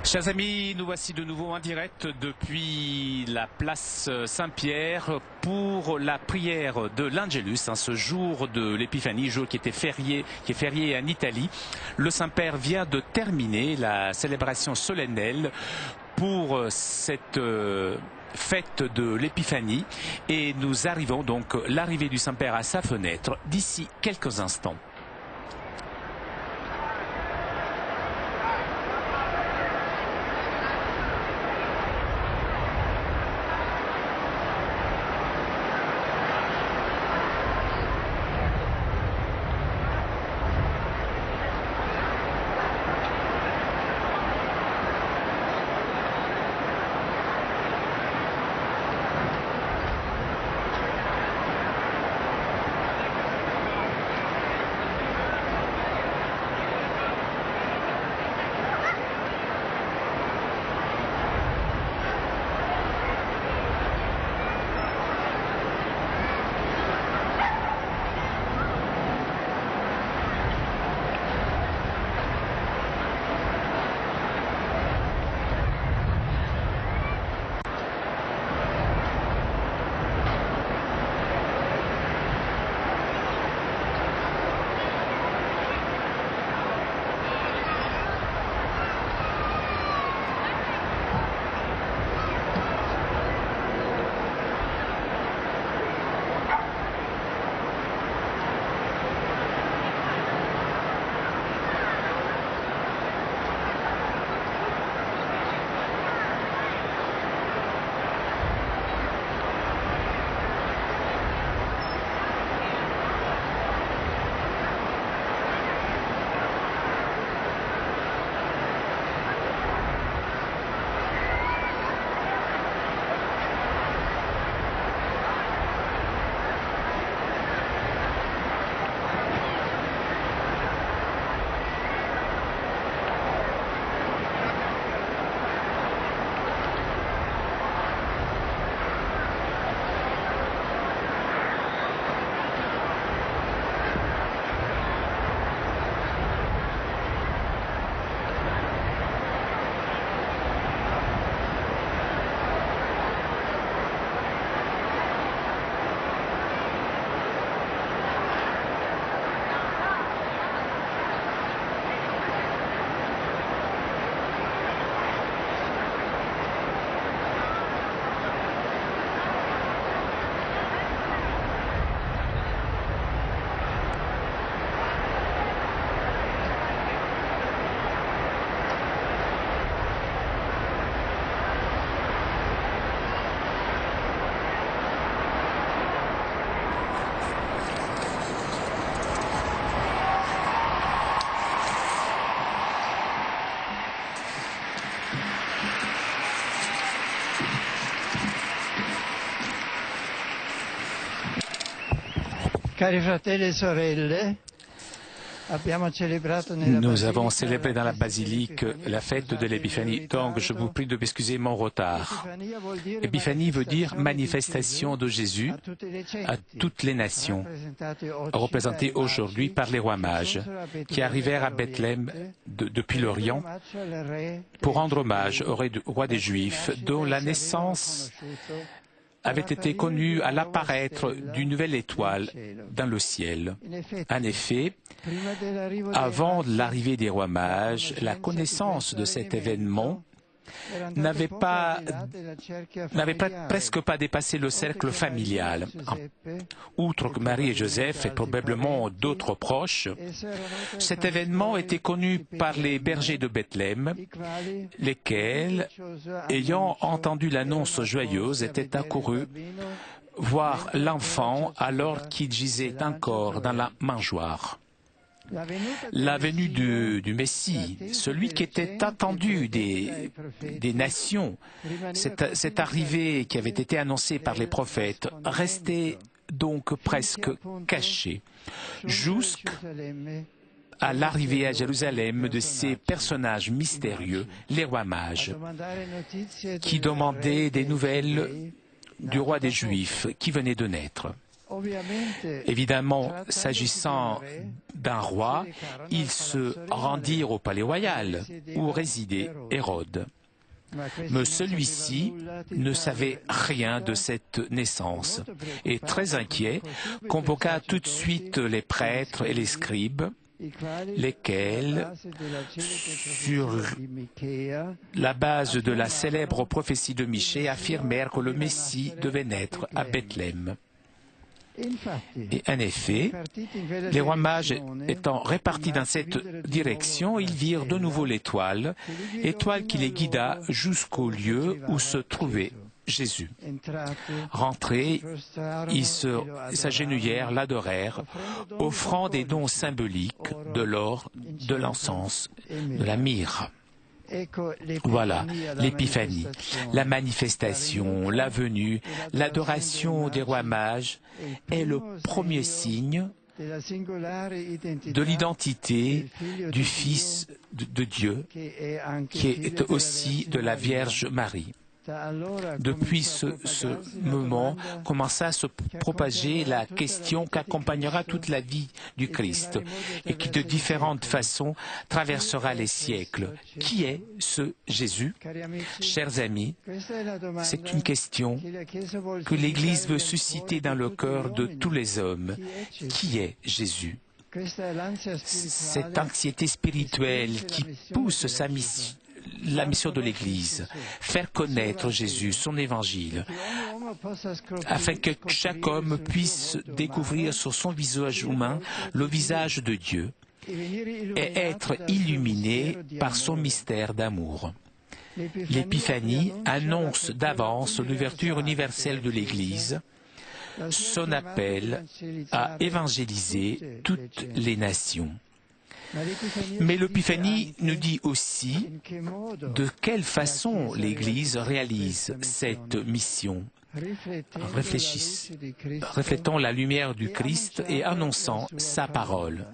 Chers amis, nous voici de nouveau en direct depuis la place Saint-Pierre pour la prière de l'Angelus, ce jour de l'Épiphanie, jour qui est férié en Italie. Le Saint-Père vient de terminer la célébration solennelle pour cette fête de l'Épiphanie et nous arrivons donc l'arrivée du Saint-Père à sa fenêtre d'ici quelques instants. Nous avons célébré dans la basilique la fête de l'Épiphanie, donc je vous prie de m'excuser mon retard. Épiphanie veut dire manifestation de Jésus à toutes les nations, représentées aujourd'hui par les rois mages, qui arrivèrent à Bethléem depuis l'Orient pour rendre hommage au roi des Juifs, dont la naissance avait été connue à l'apparaître d'une nouvelle étoile dans le ciel. En effet, avant l'arrivée des rois mages, la connaissance de cet événement n'avait presque pas dépassé le cercle familial. Outre que Marie et Joseph et probablement d'autres proches, cet événement était connu par les bergers de Bethléem, lesquels, ayant entendu l'annonce joyeuse, étaient accourus voir l'enfant alors qu'il gisait encore dans la mangeoire. La venue du Messie, celui qui était attendu des nations, cette arrivée qui avait été annoncée par les prophètes, restait donc presque cachée, jusqu'à l'arrivée à Jérusalem de ces personnages mystérieux, les rois mages, qui demandaient des nouvelles du roi des Juifs qui venait de naître. Évidemment, s'agissant d'un roi, ils se rendirent au palais royal où résidait Hérode. Mais celui-ci ne savait rien de cette naissance et, très inquiet, convoqua tout de suite les prêtres et les scribes, lesquels, sur la base de la célèbre prophétie de Michée, affirmèrent que le Messie devait naître à Bethléem. Et en effet, les rois mages étant répartis dans cette direction, ils virent de nouveau l'étoile qui les guida jusqu'au lieu où se trouvait Jésus. Rentrés, ils s'agenouillèrent, l'adorèrent, offrant des dons symboliques de l'or, de l'encens, de la myrrhe. Voilà l'épiphanie, la manifestation, la venue, l'adoration des rois mages est le premier signe de l'identité du Fils de Dieu, qui est aussi de la Vierge Marie. Depuis ce moment commença à se propager la question qu'accompagnera toute la vie du Christ et qui de différentes façons traversera les siècles. Qui est ce Jésus? Chers amis, c'est une question que l'Église veut susciter dans le cœur de tous les hommes. Qui est Jésus? Cette anxiété spirituelle qui pousse la mission de l'Église, faire connaître Jésus, son évangile, afin que chaque homme puisse découvrir sur son visage humain le visage de Dieu et être illuminé par son mystère d'amour. L'épiphanie annonce d'avance l'ouverture universelle de l'Église, son appel à évangéliser toutes les nations. Mais l'Épiphanie nous dit aussi de quelle façon l'Église réalise cette mission. Reflétons la lumière du Christ et annonçant sa parole.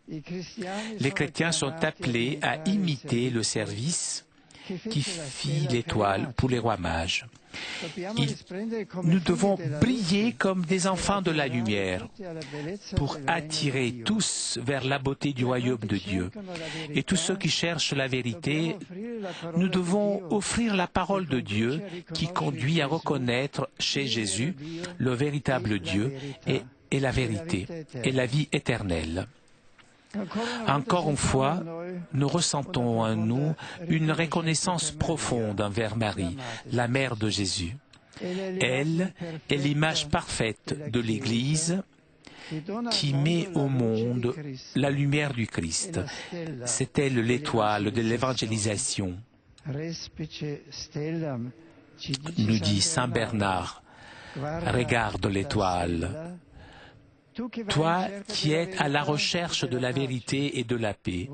Les chrétiens sont appelés à imiter le service qui fit l'étoile pour les rois mages. Nous devons briller comme des enfants de la lumière pour attirer tous vers la beauté du royaume de Dieu. Et tous ceux qui cherchent la vérité, nous devons offrir la parole de Dieu qui conduit à reconnaître chez Jésus le véritable Dieu et la vérité et la vie éternelle. Encore une fois, nous ressentons en nous une reconnaissance profonde envers Marie, la mère de Jésus. Elle est l'image parfaite de l'Église qui met au monde la lumière du Christ. C'est elle l'étoile de l'évangélisation, nous dit Saint Bernard. Regarde l'étoile. Toi qui es à la recherche de la vérité et de la paix,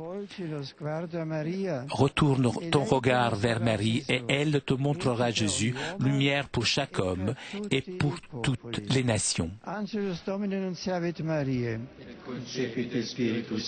retourne ton regard vers Marie et elle te montrera Jésus, lumière pour chaque homme et pour toutes les nations.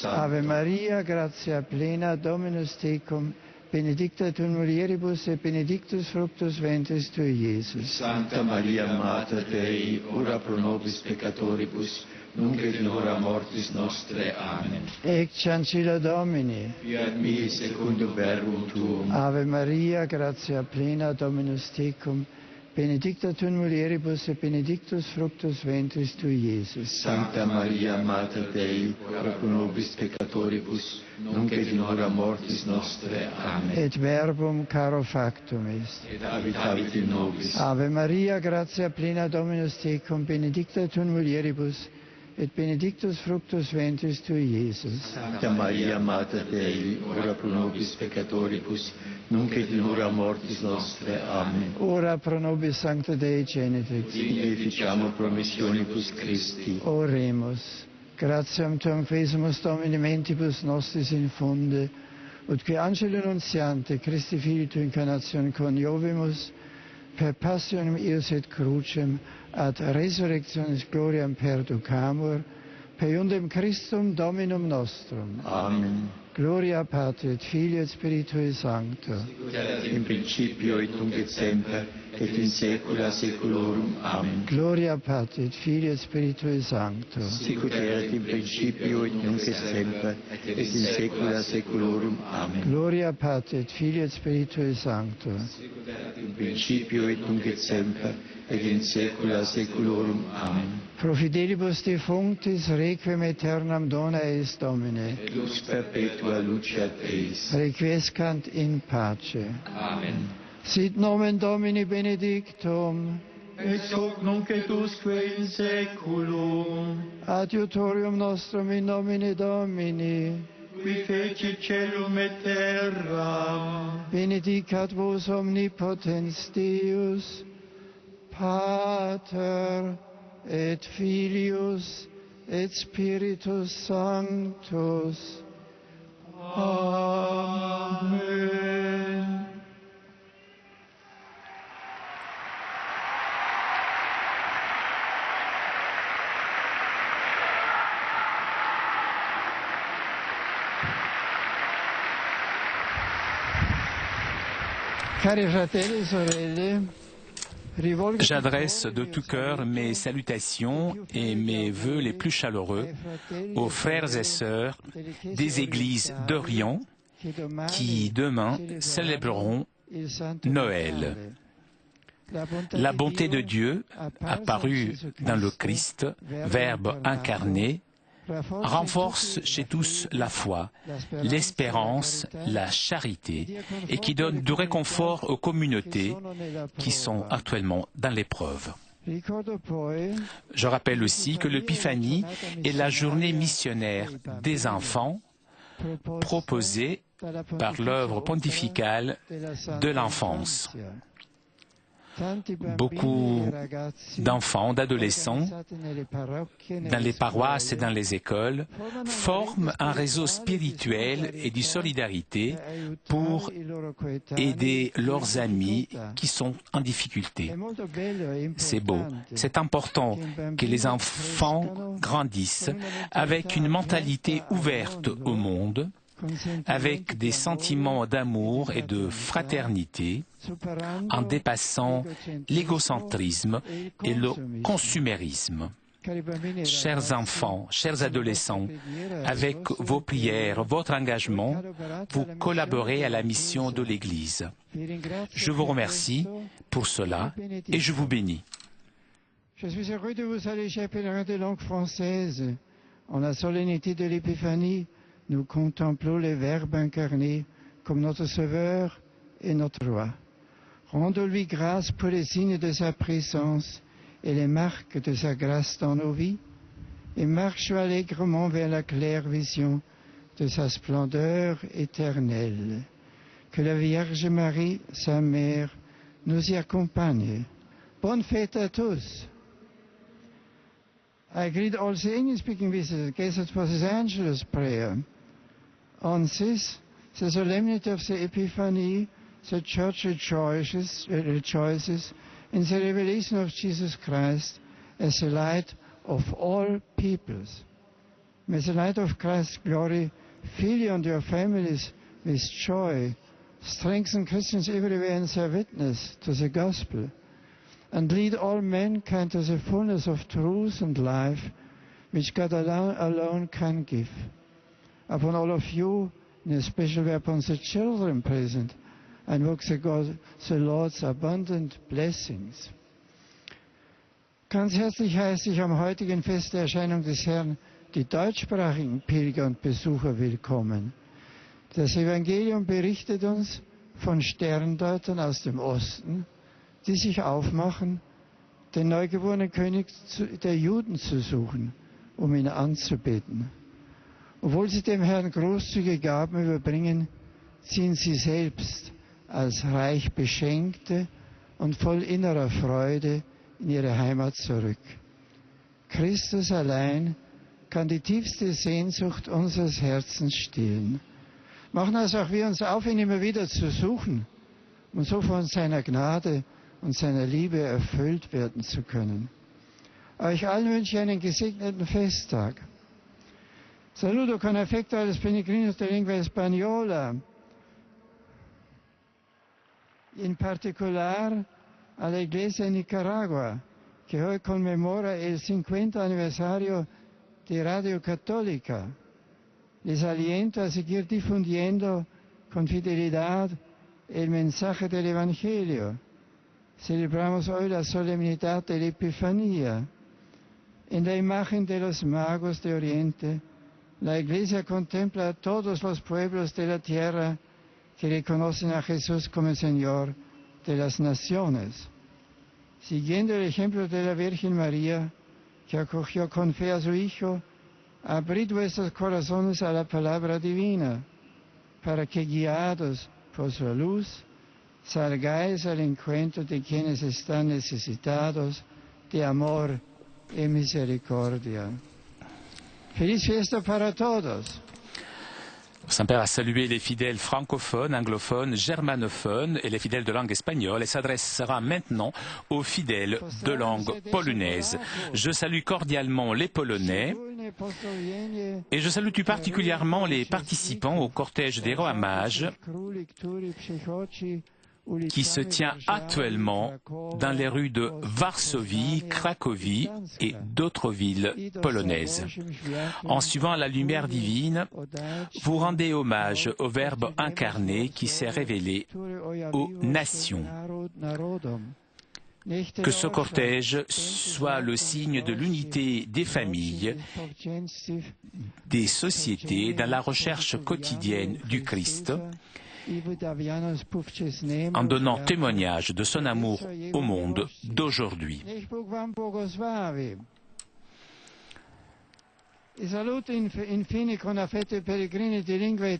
Ave Maria, gratia plena, Dominus tecum, benedicta tu in mulieribus et benedictus fructus ventris tui, Iesus. Santa Maria, Mater Dei, ora pro nobis peccatoribus, nunc et in hora mortis nostre. Amen. Ecce ancilla Domini. Fiat mi secundum verbum tuum. Ave Maria, gratia plena, Dominus tecum, benedicta tu in mulieribus et benedictus fructus ventris tui, Iesus. Santa Maria, Mater Dei, ora pro nobis peccatoribus, nunc et in hora mortis nostre. Amen. Et verbum caro factum est. Et habitavit in nobis. Ave Maria, gratia plena, Dominus tecum, benedicta tu in mulieribus, et benedictus fructus ventris tui, Iesus. Santa Maria, Mater Dei, ora pro nobis peccatoribus, nunc et in hora mortis nostre. Amen. Ora pro nobis Sancta Dei Genitrix. Signe ficiamo promissionibus Christi. Oremus. Gratiam tuam quesumus Domini mentibus nostris infunde, ut qui angelo nuntiante Christi Filii tu incarnatione coniovimus, per passionem eius et crucem, ad resurrectionis gloriam perducamur, per iundem Christum Dominum nostrum. Amen. Gloria Patri et Filio et Spiritui Sancto. In principio et nunc et semper et in saecula saeculorum. Amen. Gloria Patri et Filio et Spiritui Sancto. Sicut erat in principio et nunc et semper et in saecula saeculorum. Amen. Gloria Patri et Filio et Spiritui Sancto. In principio et nunc et semper et in saecula saeculorum. Amen. Pro fidelibus defunctis requiem aeternam dona eis Domine. Et lux perpetua luceat eis. Requiescant in pace. Amen. Sit nomen Domini benedictum. Ex hoc nunc et usque in saeculum. Adiutorium nostrum in nomine Domini. Qui fecit caelum et terra. Benedicat vos omnipotens Deus, Pater et Filius et Spiritus Sanctus. Amen. Cari fratelli e sorelle, j'adresse de tout cœur mes salutations et mes vœux les plus chaleureux aux frères et sœurs des églises d'Orient qui demain célébreront Noël. La bonté de Dieu, apparue dans le Christ, Verbe incarné, renforce chez tous la foi, l'espérance, la charité et qui donne du réconfort aux communautés qui sont actuellement dans l'épreuve. Je rappelle aussi que l'Épiphanie est la journée missionnaire des enfants proposée par l'œuvre pontificale de l'enfance. Beaucoup d'enfants, d'adolescents, dans les paroisses et dans les écoles, forment un réseau spirituel et de solidarité pour aider leurs amis qui sont en difficulté. C'est beau, c'est important que les enfants grandissent avec une mentalité ouverte au monde, avec des sentiments d'amour et de fraternité, en dépassant l'égocentrisme et le consumérisme. Chers enfants, chers adolescents, avec vos prières, votre engagement, vous collaborez à la mission de l'Église. Je vous remercie pour cela et je vous bénis. Je suis heureux de vous saluer, chers pèlerins de langue française. En la solennité de l'Épiphanie, nous contemplons le Verbe incarné comme notre Sauveur et notre Roi. Rendons-lui grâce pour les signes de sa présence et les marques de sa grâce dans nos vies, et marchons allègrement vers la claire vision de sa splendeur éternelle. Que la Vierge Marie, sa mère, nous y accompagne. Bonne fête à tous. I greet all the English-speaking visitors gathered for this Angelus prayer. On this, the solemnity of the Epiphany, the Church rejoices in the revelation of Jesus Christ as the light of all peoples. May the light of Christ's glory fill you and your families with joy, strengthen Christians everywhere in their witness to the gospel, and lead all mankind to the fullness of truth and life, which God alone can give. Upon all of you, in a special way upon the children present, I invoke the Lord's abundant blessings. Ganz herzlich heiße ich am heutigen Fest der Erscheinung des Herrn die deutschsprachigen Pilger und Besucher willkommen. Das Evangelium berichtet uns von Sterndeutern aus dem Osten, die sich aufmachen, den neugeborenen König der Juden zu suchen, um ihn anzubeten. Obwohl sie dem Herrn großzügige Gaben überbringen, ziehen sie selbst als reich Beschenkte und voll innerer Freude in ihre Heimat zurück. Christus allein kann die tiefste Sehnsucht unseres Herzens stillen. Machen also auch wir uns auf, ihn immer wieder zu suchen, um so von seiner Gnade und seiner Liebe erfüllt werden zu können. Euch allen wünsche ich einen gesegneten Festtag. Saludo con afecto a los peregrinos de lengua española, en particular a la Iglesia de Nicaragua, que hoy conmemora el 50 aniversario de Radio Católica. Les aliento a seguir difundiendo con fidelidad el mensaje del Evangelio. Celebramos hoy la solemnidad de la Epifanía. En la imagen de los magos de Oriente, la Iglesia contempla a todos los pueblos de la tierra que reconocen a Jesús como Señor de las naciones. Siguiendo el ejemplo de la Virgen María, que acogió con fe a su Hijo, abrid vuestros corazones a la palabra divina, para que, guiados por su luz, salgáis al encuentro de quienes están necesitados de amor y misericordia. Feliz fiesta para todos. Saint-Père a salué les fidèles francophones, anglophones, germanophones et les fidèles de langue espagnole et s'adressera maintenant aux fidèles de langue polonaise. Je salue cordialement les Polonais et je salue tout particulièrement les participants au cortège des rois mages qui se tient actuellement dans les rues de Varsovie, Cracovie et d'autres villes polonaises. En suivant la lumière divine, vous rendez hommage au Verbe incarné qui s'est révélé aux nations. Que ce cortège soit le signe de l'unité des familles, des sociétés dans la recherche quotidienne du Christ, en donnant témoignage de son amour au monde d'aujourd'hui.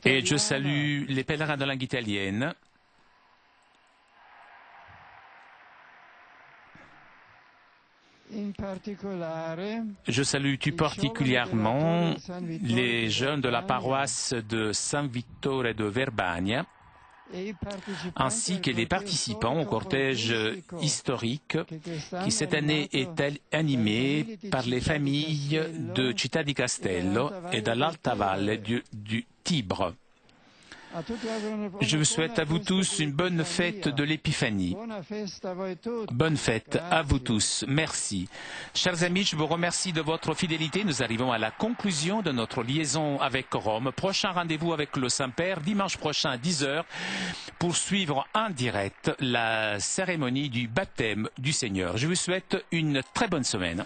Et je salue les pèlerins de langue italienne. Je salue tout particulièrement les jeunes de la paroisse de San Vittore de Verbania, ainsi que les participants au cortège historique qui cette année est animé par les familles de Città di Castello et de l'Alta Valle du Tibre. Je vous souhaite à vous tous une bonne fête de l'Épiphanie. Bonne fête à vous tous. Merci. Chers amis, je vous remercie de votre fidélité. Nous arrivons à la conclusion de notre liaison avec Rome. Prochain rendez-vous avec le Saint-Père, dimanche prochain à 10h, pour suivre en direct la cérémonie du baptême du Seigneur. Je vous souhaite une très bonne semaine.